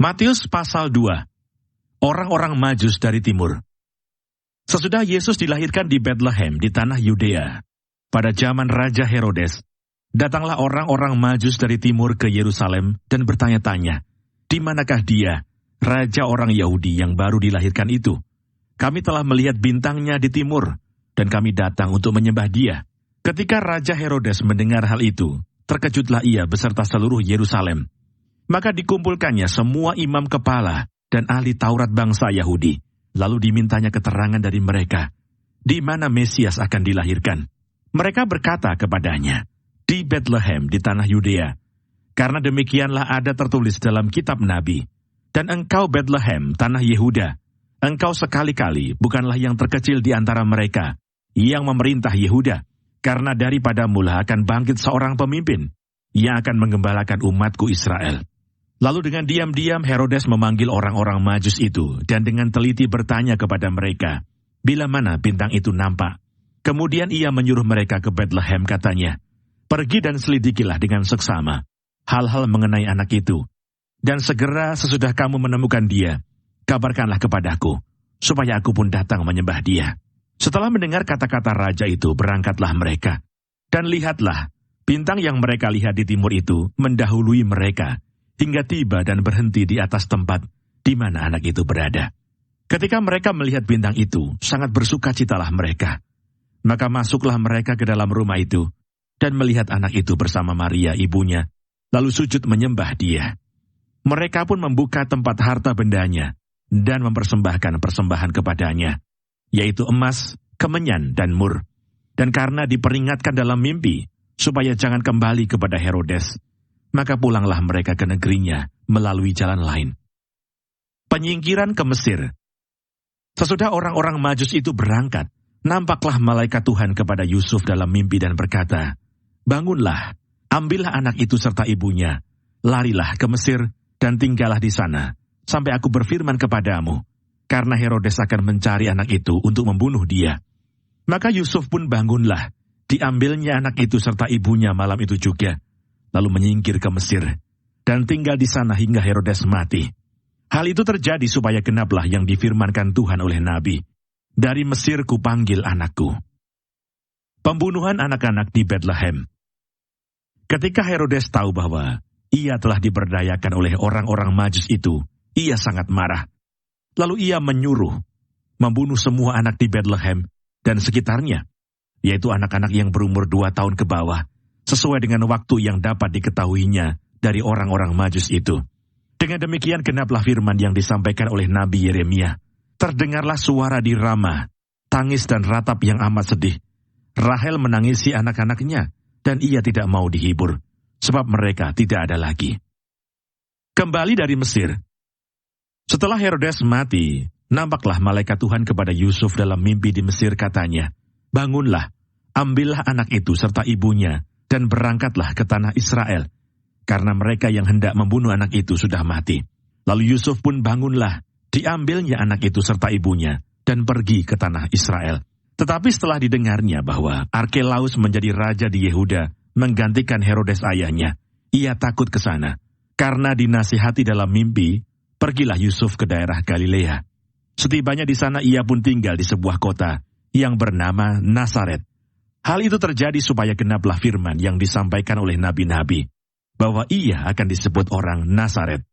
Matius pasal 2. Orang-orang Majus dari timur. Sesudah Yesus dilahirkan di Betlehem di tanah Yudea, pada zaman Raja Herodes, datanglah orang-orang Majus dari timur ke Yerusalem dan bertanya-tanya, di manakah dia, Raja orang Yahudi yang baru dilahirkan itu? Kami telah melihat bintangnya di timur, dan kami datang untuk menyembah dia. Ketika Raja Herodes mendengar hal itu, terkejutlah ia beserta seluruh Yerusalem. Maka dikumpulkannya semua imam kepala dan ahli Taurat bangsa Yahudi. Lalu dimintanya keterangan dari mereka, di mana Mesias akan dilahirkan. Mereka berkata kepadanya, di Betlehem di tanah Yudea. Karena demikianlah ada tertulis dalam kitab Nabi. Dan engkau Betlehem, tanah Yehuda, engkau sekali-kali bukanlah yang terkecil di antara mereka, yang memerintah Yehuda. Karena daripadamu lah akan bangkit seorang pemimpin, yang akan menggembalakan umatku Israel. Lalu dengan diam-diam Herodes memanggil orang-orang Majus itu dan dengan teliti bertanya kepada mereka, bila mana bintang itu nampak. Kemudian ia menyuruh mereka ke Betlehem katanya, pergi dan selidikilah dengan seksama hal-hal mengenai anak itu. Dan segera sesudah kamu menemukan dia, kabarkanlah kepadaku, supaya aku pun datang menyembah dia. Setelah mendengar kata-kata raja itu, berangkatlah mereka. Dan lihatlah, bintang yang mereka lihat di timur itu mendahului mereka, hingga tiba dan berhenti di atas tempat di mana anak itu berada. Ketika mereka melihat bintang itu, sangat bersukacitalah mereka. Maka masuklah mereka ke dalam rumah itu, dan melihat anak itu bersama Maria ibunya, lalu sujud menyembah dia. Mereka pun membuka tempat harta bendanya, dan mempersembahkan persembahan kepadanya, yaitu emas, kemenyan, dan mur. Dan karena diperingatkan dalam mimpi, supaya jangan kembali kepada Herodes, maka pulanglah mereka ke negerinya melalui jalan lain. Penyingkiran ke Mesir. Sesudah orang-orang Majus itu berangkat, nampaklah malaikat Tuhan kepada Yusuf dalam mimpi dan berkata, bangunlah, ambillah anak itu serta ibunya, larilah ke Mesir dan tinggallah di sana, sampai aku berfirman kepadamu, karena Herodes akan mencari anak itu untuk membunuh dia. Maka Yusuf pun bangunlah, diambilnya anak itu serta ibunya malam itu juga, lalu menyingkir ke Mesir, dan tinggal di sana hingga Herodes mati. Hal itu terjadi supaya genaplah yang difirmankan Tuhan oleh Nabi, dari Mesir kupanggil anakku. Pembunuhan anak-anak di Betlehem. Ketika Herodes tahu bahwa ia telah diberdayakan oleh orang-orang Majus itu, ia sangat marah. Lalu ia menyuruh membunuh semua anak di Betlehem dan sekitarnya, yaitu anak-anak yang berumur 2 tahun ke bawah, sesuai dengan waktu yang dapat diketahuinya dari orang-orang Majus itu. Dengan demikian genaplah firman yang disampaikan oleh Nabi Yeremia. Terdengarlah suara di Rama, tangis dan ratap yang amat sedih. Rahel menangisi anak-anaknya, dan ia tidak mau dihibur, sebab mereka tidak ada lagi. Kembali dari Mesir. Setelah Herodes mati, nampaklah malaikat Tuhan kepada Yusuf dalam mimpi di Mesir katanya, bangunlah, ambillah anak itu serta ibunya, dan berangkatlah ke tanah Israel, karena mereka yang hendak membunuh anak itu sudah mati. Lalu Yusuf pun bangunlah, diambilnya anak itu serta ibunya, dan pergi ke tanah Israel. Tetapi setelah didengarnya bahwa Arkelaus menjadi raja di Yehuda, menggantikan Herodes ayahnya, ia takut ke sana. Karena dinasihati dalam mimpi, pergilah Yusuf ke daerah Galilea. Setibanya di sana ia pun tinggal di sebuah kota yang bernama Nazaret. Hal itu terjadi supaya genaplah firman yang disampaikan oleh nabi-nabi, bahwa ia akan disebut orang Nazaret.